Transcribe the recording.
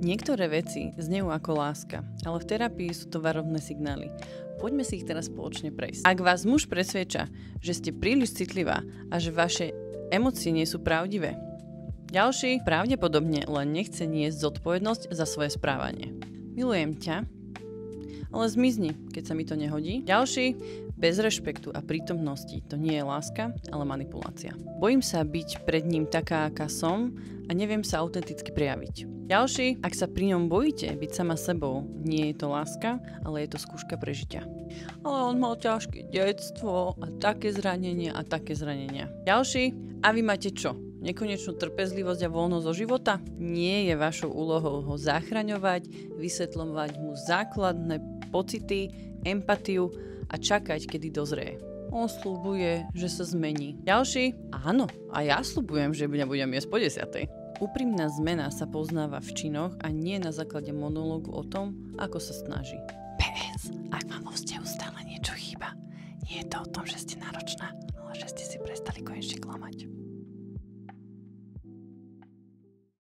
Niektoré veci znejú ako láska, ale v terapii sú to varovné signály. Poďme si ich teraz spoločne prejsť. Ak vás muž presviedča, že ste príliš citlivá a že vaše emócie nie sú pravdivé. Ďalší pravdepodobne len nechce niesť zodpovednosť za svoje správanie. Milujem ťa, ale zmizni, keď sa mi to nehodí. Ďalší, bez rešpektu a prítomnosti. To nie je láska, ale manipulácia. Bojím sa byť pred ním taká, aká som a neviem sa autenticky prejaviť. Ďalší, ak sa pri ňom bojíte byť sama sebou, nie je to láska, ale je to skúška prežitia. Ale on mal ťažké detstvo a také zranenia a také zranenia. Ďalší, a vy máte čo? Nekonečnú trpezlivosť a voľnosť zo života? Nie je vašou úlohou ho zachraňovať, vysvetľovať mu základné pocity, empatiu a čakať, kedy dozrie. On sľubuje, že sa zmení. Ďalší, áno, a ja sľubujem, že budem jesť po 10. Úprimná zmena sa poznáva v činoch a nie na základe monológu o tom, ako sa snaží. PS, ak vám vo vzťahu stále niečo chýba, nie je to o tom, že ste náročná, ale že ste si prestali konečne